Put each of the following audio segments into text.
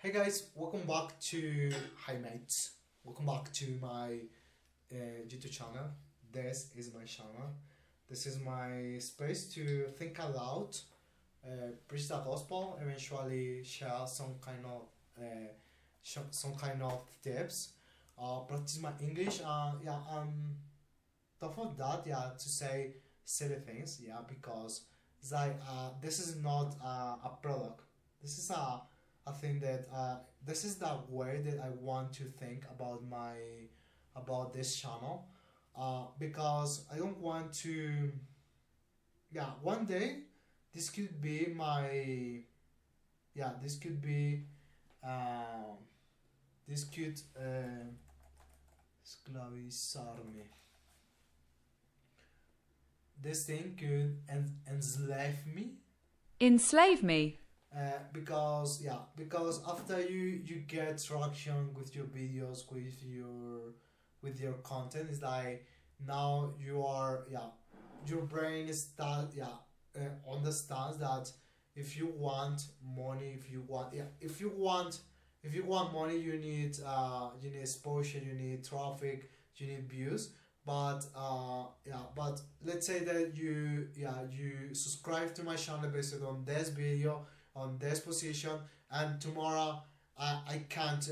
Hey guys, welcome back to Hi Mates. Welcome back to my YouTube channel. This is my channel. This is my space to think aloud, preach the gospel, eventually share some kind of tips, practice my English. Top of that, to say silly things, because it's like this is not a product. This is a thing that this is the way that I want to think about this channel, because I don't want to. One day this could be my this could be um, this could esclavizarme. This thing could enslave me, Enslave me. because after you get traction with your videos, with your content, it's like now you are your brain is that understands that if you want money, if you want money, you need exposure, you need traffic, you need views. But let's say that you subscribe to my channel based on this video, on this position, and tomorrow I can't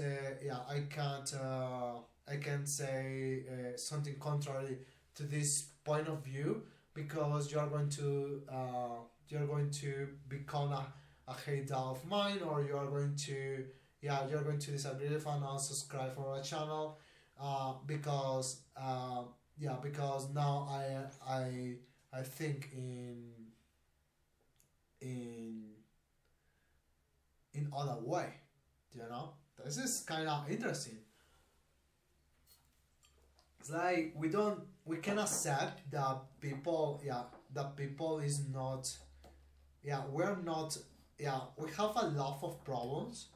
I can say something contrary to this point of view, because you're going to become a hater of mine, or you're going to disagree if I not subscribe for my channel, because now I think in in other way. This is kind of interesting. It's like we can accept that people is not, we're not, we have a lot of problems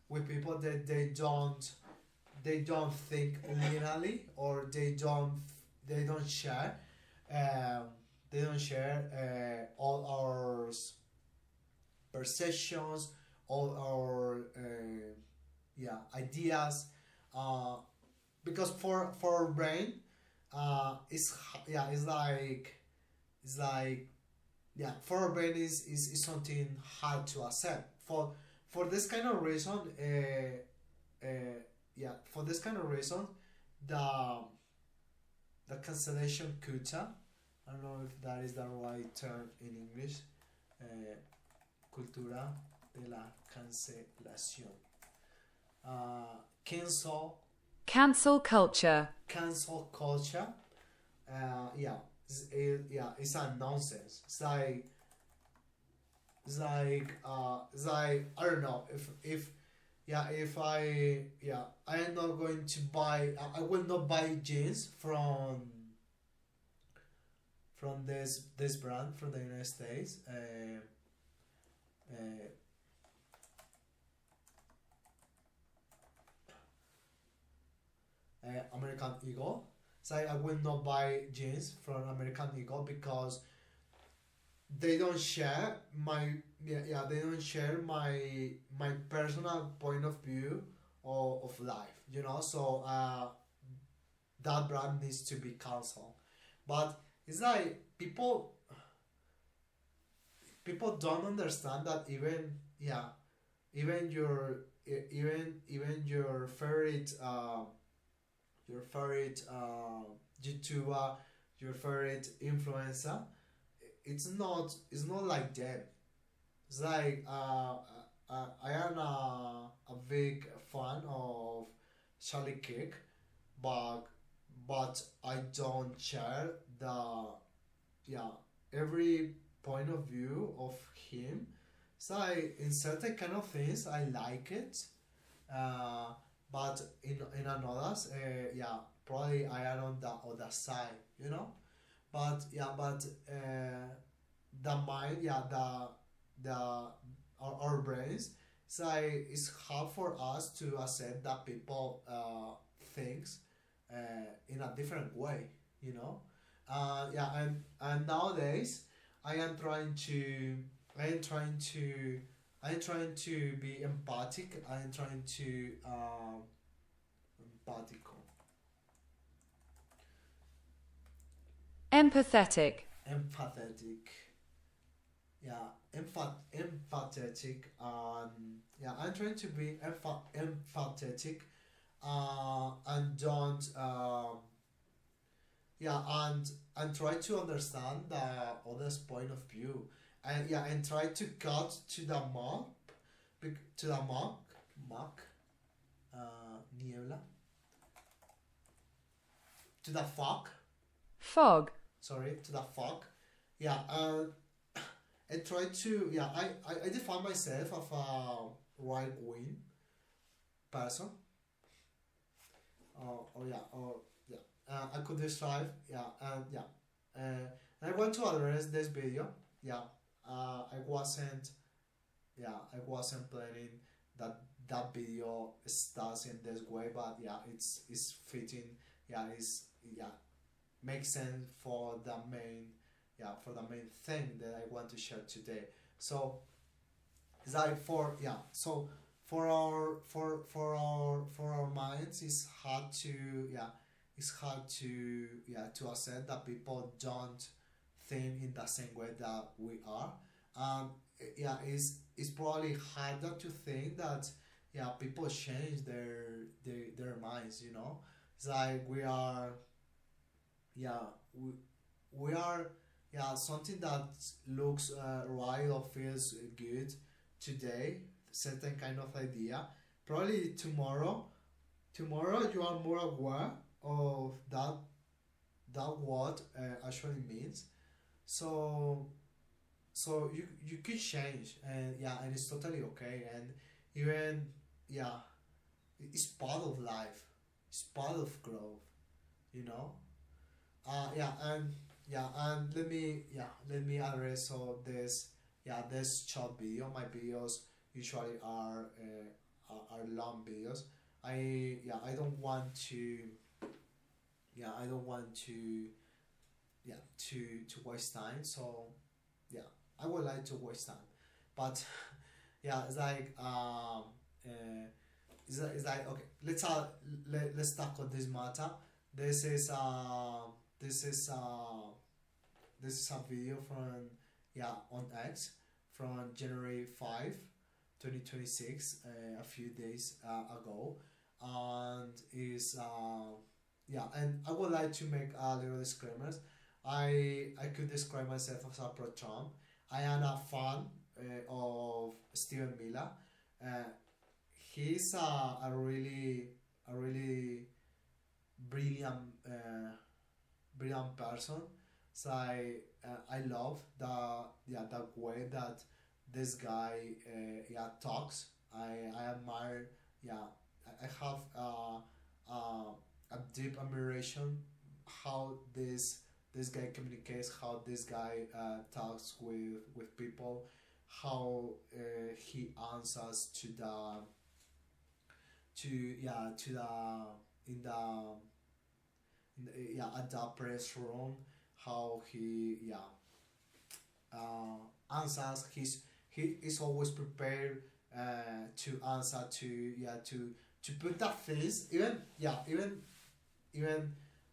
with people that they don't think linearly, or they don't share all our perceptions, all our ideas, because for our brain, it's like for our brain is something hard to accept. For this kind of reason, for this kind of reason, the cancellation culture, I don't know if that is the right term in English, cultura de la cancelación, cancel Cancel culture. cancel culture, it's a nonsense. It's like I don't know if I am not going to buy, I will not buy jeans from this brand from the United States, uh, American Eagle. So I will not buy jeans from American Eagle, because they don't share they don't share my personal point of view of life. So that brand needs to be cancelled. But it's like people don't understand that even even your favorite YouTuber, your favorite influencer, it's not like that. It's like I am a big fan of Charlie Kirk, but I don't share the yeah every point of view of him. So in certain kind of things I like it, uh, but in others, probably I am on the other side, but the mind, the our brains, so it's hard for us to accept that people thinks in a different way, you know. And nowadays I am trying to I am trying to I'm trying to be empathic. I'm trying to empathico, Empathetic. empathetic. Yeah, empathetic. Yeah, I'm trying to be empathetic. And don't yeah, and try to understand the other's point of view, and yeah, and try to cut to the mark, to the mark, niebla, to the fog. Fog. Sorry, to the fog. Yeah, and try to yeah. I define myself as a right wing person. Or yeah, or yeah. I could describe yeah, yeah. Uh, and I want to address this video. Yeah, I wasn't yeah, I wasn't planning that that video starts in this way, but yeah, it's fitting. Yeah, it's yeah, makes sense for the main yeah, for the main thing that I want to share today. So it's like for yeah, so for our minds it's hard to yeah, it's hard to yeah, to accept that people don't think in the same way that we are. Yeah, it's probably harder to think that yeah, people change their minds, you know. It's like we are yeah, we are yeah, something that looks right or feels good today, certain kind of idea, probably tomorrow you are more aware of that what actually means. So you could change, and yeah, and it's totally okay, and even yeah, it's part of life, it's part of growth, you know. Yeah, and yeah, and let me address so this yeah, this short video. My videos usually are long videos. I don't want to yeah, I don't want to yeah, to waste time. So yeah, I would like to waste time, but yeah, it's like it's like okay, let's tackle this matter. This is this is this is a video from yeah, on X from January 5, 2026, a few days ago, and is yeah, and I would like to make a little disclaimers. I could describe myself as a pro Trump. I am a fan of Steven Miller. Uh, he's a really brilliant brilliant person. So I love the yeah, the way that this guy yeah, talks. I admire yeah, I have a deep admiration how this guy communicates, how this guy talks with people, how he answers to the to yeah, to the in the yeah, at the press room, how he yeah, answers. He is always prepared to answer to yeah, to put that face, even yeah, even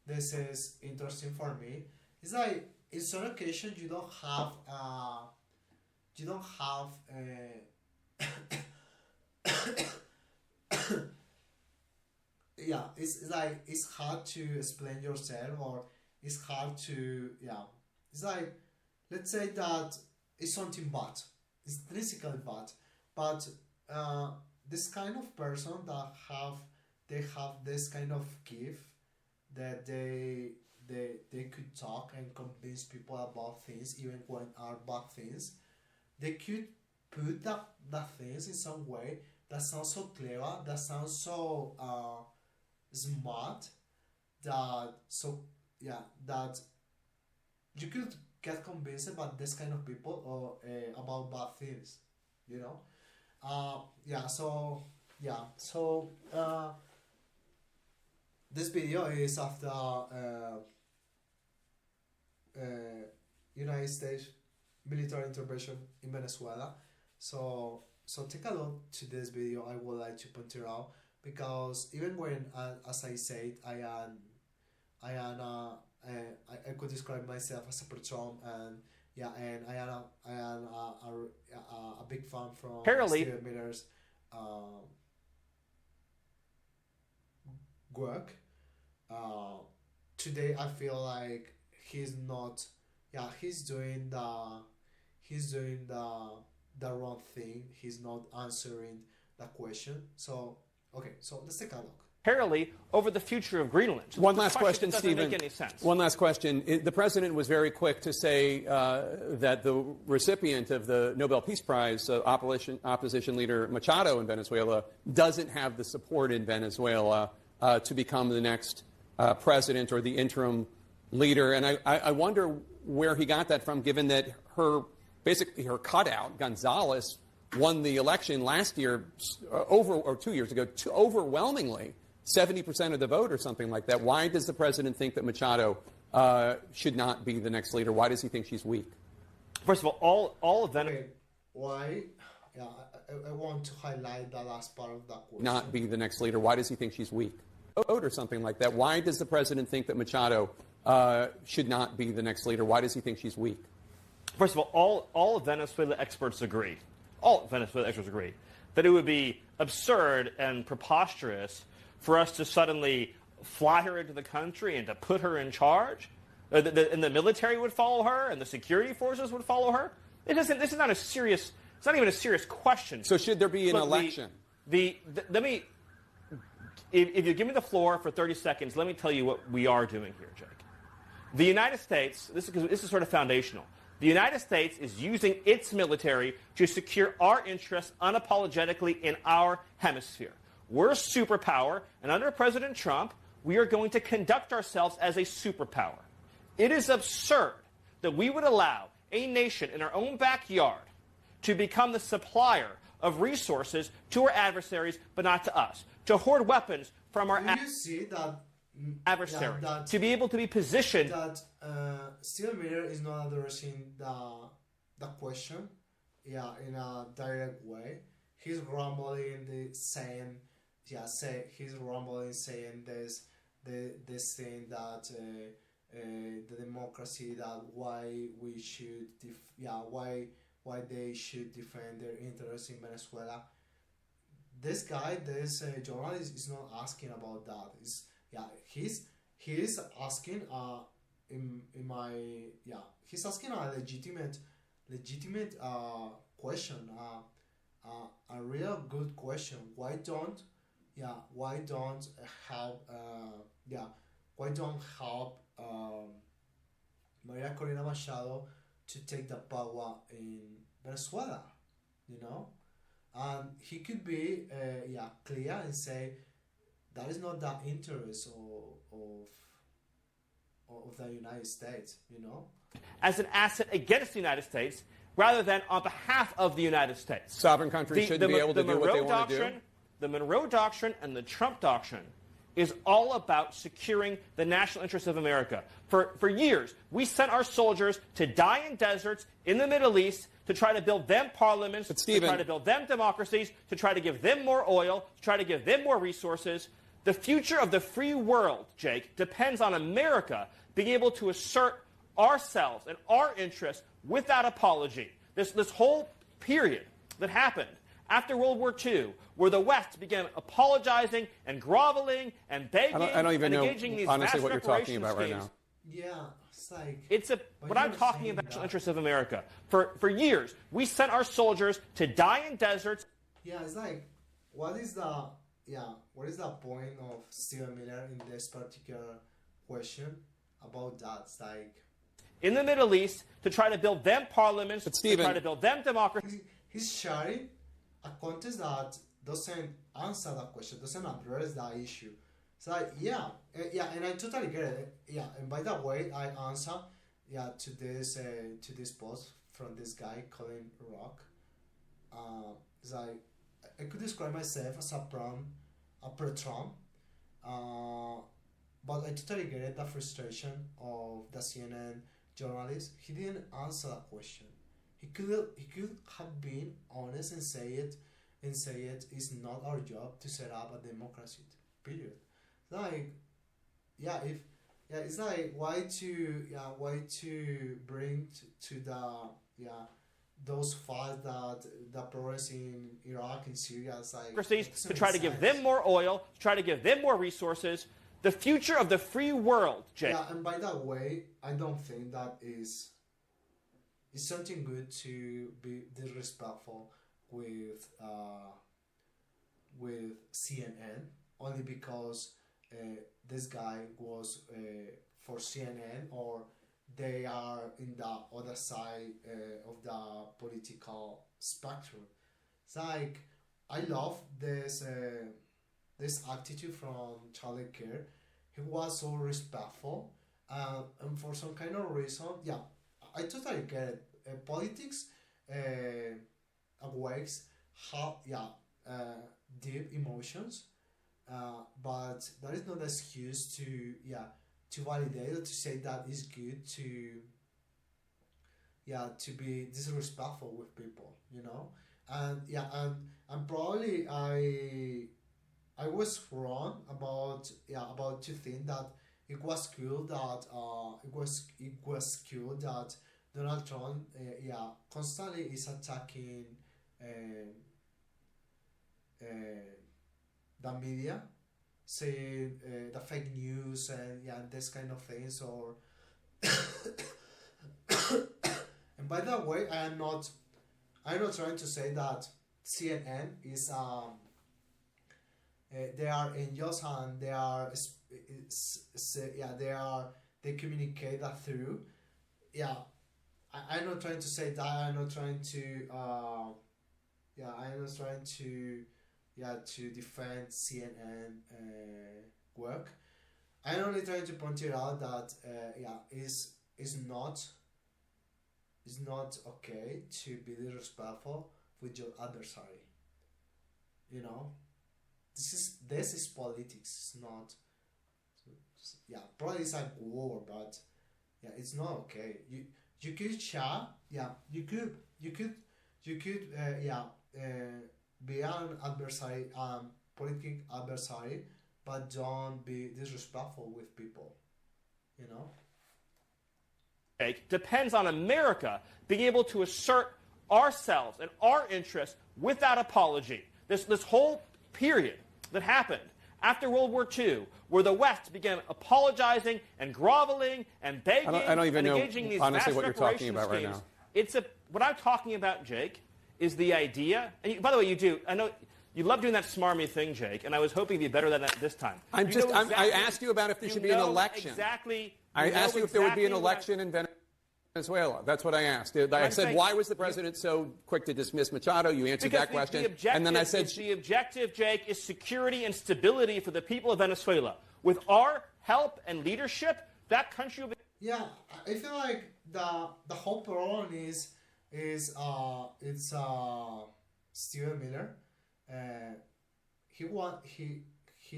this is interesting for me. It's like in some occasions you don't have yeah, it's like it's hard to explain yourself, or it's hard to yeah, it's like let's say that it's something bad, it's intrinsically bad, but uh, this kind of person that they have this kind of gift that they could talk and convince people about things even when are bad things. They could put that things in some way that sounds so clever, that sounds so smart, that so yeah, that you could get convinced about this kind of people, or about bad things, you know. Yeah, so yeah, so this video is after United States military intervention in Venezuela. So so take a look to this video. I would like to point it out because even when, as I said, I am I could describe myself as a pro-Trump, and yeah, and I am a big fan from Apparently, Stephen Miller's uh, work. Today I feel like he's not. Yeah, he's doing the wrong thing. He's not answering the question. So okay, so let's take a look. apparently over the future of Greenland. So One last question, doesn't Stephen. make any sense. One last question. The president was very quick to say that the recipient of the Nobel Peace Prize, opposition leader Machado in Venezuela, doesn't have the support in Venezuela to become the next president or the interim leader. And I wonder where he got that from, given that basically her cutout, Gonzalez, won the election last year, 2 years ago, overwhelmingly. 70% of the vote or something like that. Why does the president think that Machado should not be the next leader? Why does he think she's weak? First of all of Venezuela. Okay, why? Yeah, I want to highlight the last part of that question. Not be the next leader. Why does he think she's weak? Vote or something like that. Why does the president think that Machado should not be the next leader? Why does he think she's weak? First of all of Venezuela experts agree. All Venezuela experts agree that it would be absurd and preposterous for us to suddenly fly her into the country and to put her in charge, and the military would follow her, and the security forces would follow her. This is not a serious. It's not even a serious question. So should there be an election? Let me. If you give me the floor for 30 seconds, let me tell you what we are doing here, Jake. The United States. This is sort of foundational. The United States is using its military to secure our interests unapologetically in our hemisphere. We're a superpower, and under President Trump, we are going to conduct ourselves as a superpower. It is absurd that we would allow a nation in our own backyard to become the supplier of resources to our adversaries, but not to us, to hoard weapons from our Do you see that adversaries, yeah, that, to be able to be positioned. that Stephen Miller is not addressing the question, yeah, in a direct way. He's rumbling he's rumbling saying this thing that the democracy, that why we should why they should defend their interests in Venezuela. This journalist is not asking about that. He's asking he's asking a legitimate question, a real good question. Why don't help Maria Corina Machado to take the power in Venezuela, and he could be clear and say that is not the interest of the United States, as an asset against the United States rather than on behalf of the United States. Sovereign countries shouldn't be able to do what they want to do. The Monroe Doctrine and the Trump Doctrine is all about securing the national interests of America. For years, we sent our soldiers to die in deserts in the Middle East to try to build them parliaments, to try to build them democracies, to try to give them more oil, to try to give them more resources. The future of the free world, Jake, depends on America being able to assert ourselves and our interests without apology. This whole period that happened after World War II, where the West began apologizing and groveling and begging I don't even and know, engaging in these honestly, vast what you're talking about right schemes. now. Yeah, it's like... What I'm talking about, national interests of America. For years, we sent our soldiers to die in deserts. Yeah, it's like, what is the point of Stephen Miller in this particular question about that? It's like... in the Middle East to try to build them parliaments, to try to build them democracies. He's sharing a context that doesn't answer that question, doesn't address that issue. It's like, and I totally get it. Yeah, and by the way, I answer, to this post from this guy, Colin Rock. It's like, I could describe myself as a pro-Trump, but I totally get it, the frustration of the CNN journalist. He didn't answer that question. he could have been honest and say it is not our job to set up a democracy. Period. Like, yeah, if yeah, it's like why to bring to the yeah those fights that the progress in Iraq and Syria is like to try to give them more oil, to try to give them more resources. The future of the free world, Jake. Yeah, and by that way, I don't think that is something good to be disrespectful with CNN only because this guy was for CNN or they are in the other side of the political spectrum. It's like I love this attitude from Charlie Kirk. He was so respectful, and for some kind of reason, yeah, I totally get it. Politics awakes deep emotions, but that is not an excuse to validate or to say that it's good to be disrespectful with people, and probably I was wrong about to think that it was cool that it was cool that Donald Trump constantly is attacking the media, saying the fake news and this kind of things or and by that way I'm not trying to say that CNN is they are angels and they communicate that through. I'm not trying to say that. I'm not trying to to defend CNN work. I'm only trying to point it out that is not okay to be disrespectful with your adversary. This is politics. It's not. Probably it's like war, but it's not okay. You could chat. You could be an adversary, political adversary, but don't be disrespectful with people. Depends on America being able to assert ourselves and our interests without apology. This whole period that happened after World War II, where the West began apologizing and groveling and begging I don't even and know engaging in these honestly vast what you're talking about right schemes. now. What I'm talking about, Jake, is the idea. And by the way, you do. I know you love doing that smarmy thing, Jake, and I was hoping to be better than that this time. I asked you about if there should be an election. Exactly. I asked you if there would be an election in Venezuela. That's what I asked. I said, why was the president so quick to dismiss Machado? You answered that question. And then I said, the objective, Jake, is security and stability for the people of Venezuela. With our help and leadership, that country will be... Yeah, I feel like the whole problem is Stephen Miller. He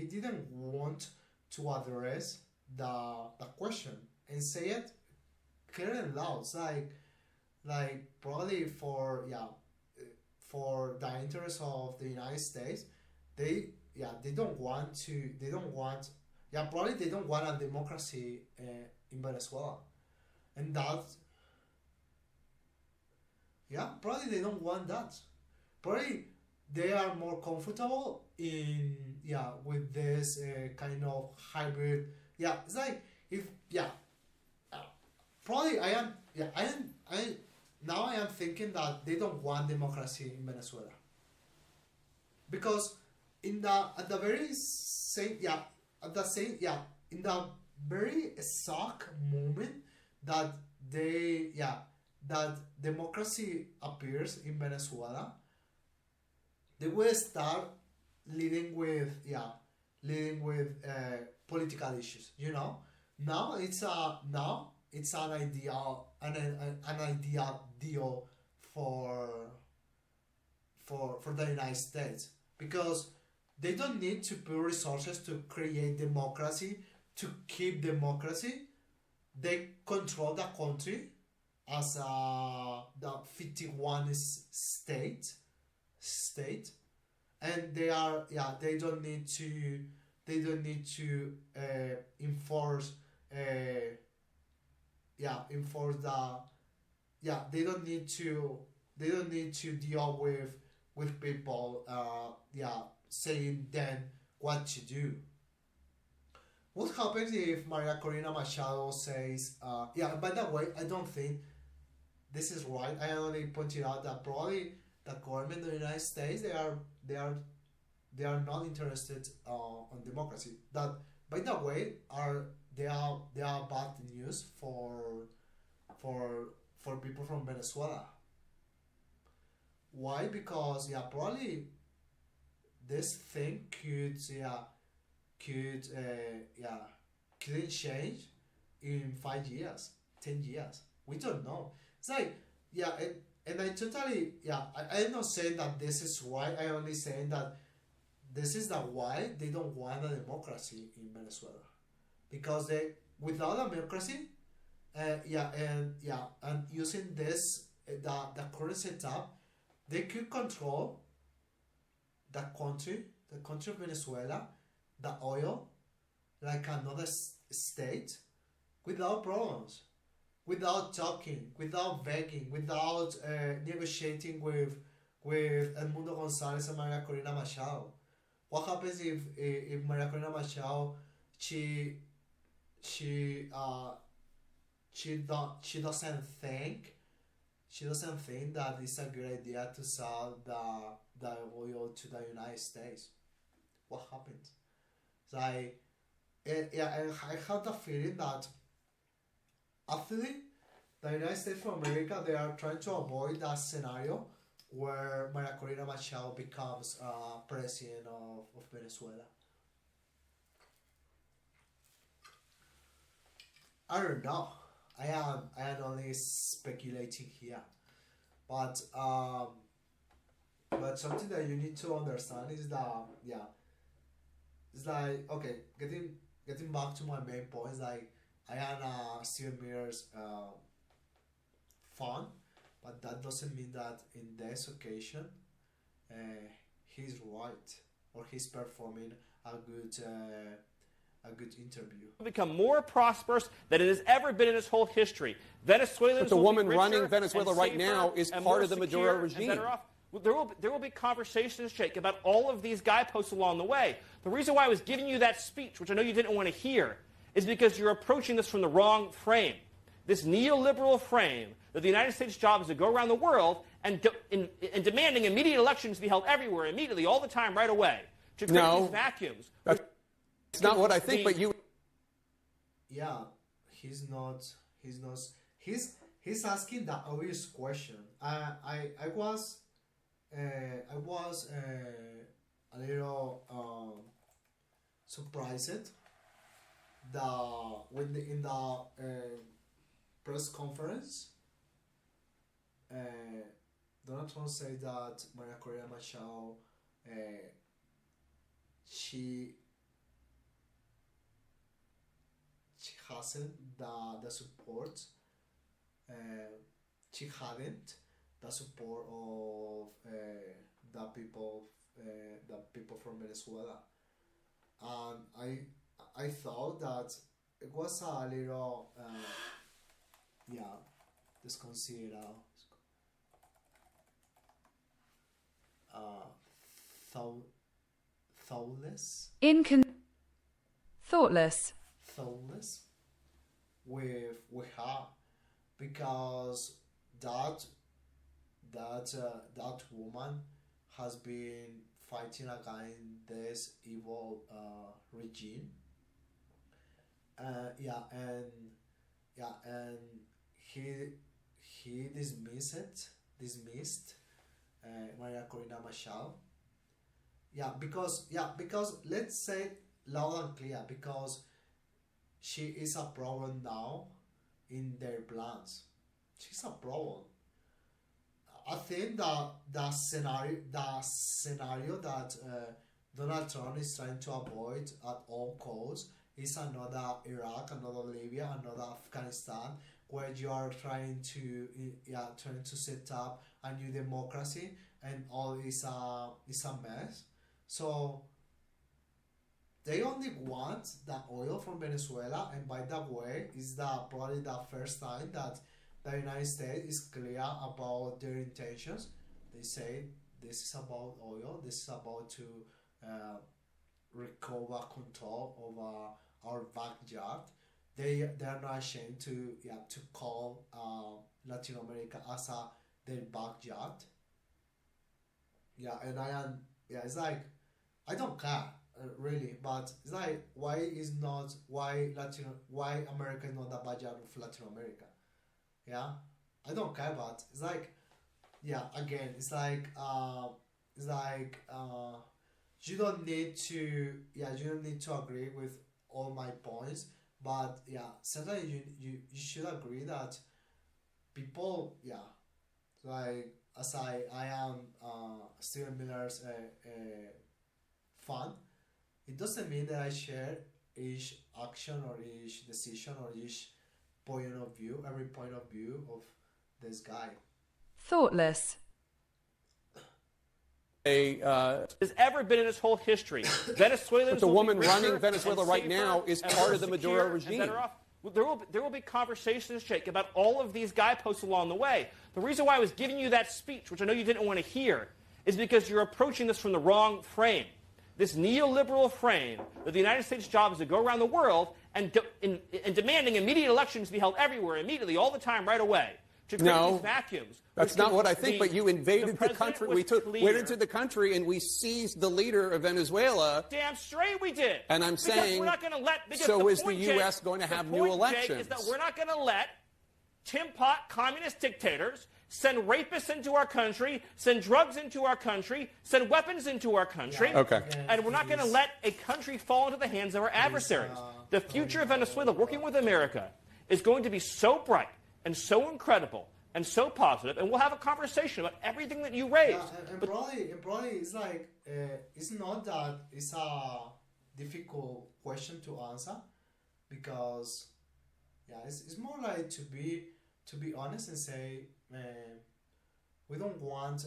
didn't want to address the question and say it clear and loud. It's like probably for the interest of the United States, they don't want a democracy in Venezuela, and that probably they don't want that. Probably they are more comfortable with this kind of hybrid. It's like probably I am thinking that they don't want democracy in Venezuela because in the very exact moment that that democracy appears in Venezuela, they will start leading with political issues. Now it's an ideal deal for the United States because they don't need to put resources to create democracy, to keep democracy. They control the country, as the 51 state, and they don't need to enforce they don't need to deal with people saying then what to do. What happens if Maria Corina Machado says, by the way, I don't think this is right. I only pointed out that probably the government of the United States, they are not interested on democracy. That, by the way, they are bad news for people from Venezuela. Why? Because probably this thing couldn't change in 5 years, 10 years. We don't know. It's like and I totally I'm not saying that this is right. I only saying that this is the why they don't want a democracy in Venezuela, because they without democracy and using this the current setup, they could control the country of Venezuela, the oil, like another state, without problems, without talking, without begging, without negotiating with Edmundo González and Maria Corina Machado. What happens if Maria Corina Machado she doesn't think that it's a good idea to sell the oil to the United States? What happens? So I have the feeling that actually the United States of America, they are trying to avoid that scenario where Maria Corina Machado becomes president of Venezuela. I don't know. I am only speculating here, but something that you need to understand is that it's like, okay, getting back to my main point, is like I am a Steven Miller's fan, but that doesn't mean that in this occasion he's right or he's performing a good interview. Become more prosperous than it has ever been in its whole history. Venezuelans, but the will woman be richer running Venezuela and right safer now is and part more of the secure Maduro and regime. better off. There will be conversations, Jake, about all of these guideposts along the way. The reason why I was giving you that speech, which I know you didn't want to hear, is because you're approaching this from the wrong frame. This neoliberal frame that the United States' job is to go around the world and demanding immediate elections to be held everywhere, immediately, all the time, right away, to create these vacuums. It's not what I think, but you... Yeah, he's asking the obvious question. I was a little surprised in the press conference, Donald Trump said that Maria Corina Machado she hasn't the support. She hadn't the support of the people from Venezuela, and I thought that it was a little desconsiderado, thoughtless. Thoughtless with her, because that woman has been fighting against this evil regime. And he dismissed Maria Corina Machado. Because let's say loud and clear, because she is a problem now in their plans. She's a problem. I think that the scenario that Donald Trump is trying to avoid at all costs is another Iraq, another Libya, another Afghanistan, where you are trying to set up a new democracy, and all is a mess. So they only want the oil from Venezuela, and by that way, is probably the first time that the United States is clear about their intentions. They say this is about oil. This is about to recover control over our backyard. They are not ashamed to call Latin America as their backyard. Yeah, and it's like I don't care really, but it's like why America is not the backyard of Latin America? Yeah, I don't care, but it's like again, it's like you don't need to agree with all my points, but certainly you should agree that people like as I am Stephen Miller's fan, it doesn't mean that I share each action or each decision or each every point of view of this guy. Thoughtless. Has ever been in its whole history. Venezuelans. But the woman running Venezuela right now is part of the Maduro regime. There will be conversations, Jake, about all of these guideposts along the way. The reason why I was giving you that speech, which I know you didn't want to hear, is because you're approaching this from the wrong frame. This neoliberal frame that the United States' job is to go around the world and demanding immediate elections to be held everywhere, immediately, all the time, right away. To create these vacuums. That's not what I think, but you invaded the country. Went into the country and we seized the leader of Venezuela. Damn straight we did. And I'm saying, we're not going to let. So is the U.S. going to have new elections? Jake, is that we're not going to let Tim Pot communist dictators send rapists into our country, send drugs into our country, send weapons into our country. And we're not going to let a country fall into the hands of our adversaries. The future of Venezuela, working with America, is going to be so bright and so incredible and so positive, and we'll have a conversation about everything that you raised. And probably it's like it's not that it's a difficult question to answer, because it's more like to be honest and say we don't want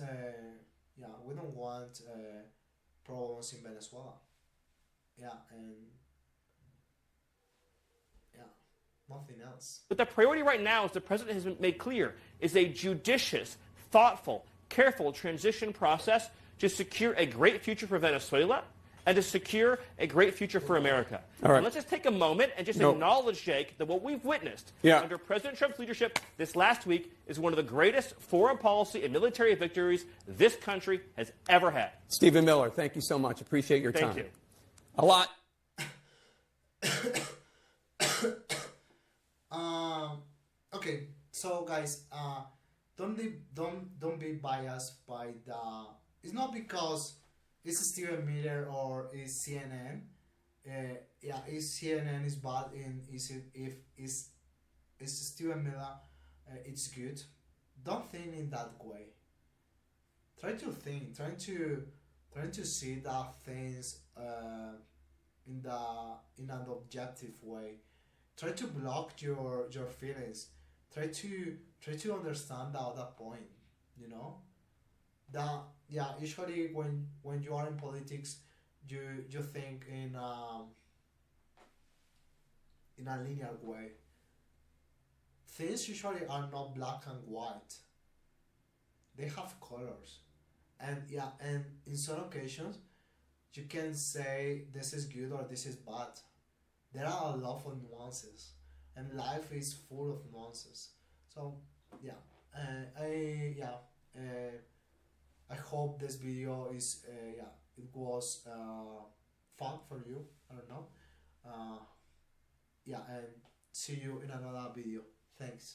problems in Venezuela. Nothing else. But the priority right now, as the president has made clear, is a judicious, thoughtful, careful transition process to secure a great future for Venezuela and to secure a great future for America. All right. And let's just take a moment and just acknowledge, Jake, that what we've witnessed under President Trump's leadership this last week is one of the greatest foreign policy and military victories this country has ever had. Stephen Miller, thank you so much. Appreciate your time. Thank you. A lot. Okay, so guys, don't be biased by the. It's not because it's Stephen Miller or it's CNN. If CNN is bad if it's Stephen Miller, it's good. Don't think in that way. Try to think. Try to see the things in an objective way. Try to block your feelings. Try to understand the other point. Usually when you are in politics, you think in a linear way. Things usually are not black and white. They have colors, and in some occasions, you can say this is good or this is bad. There are a lot of nuances, and life is full of nuances. So I hope this video is it was fun for you. I don't know. And see you in another video. Thanks.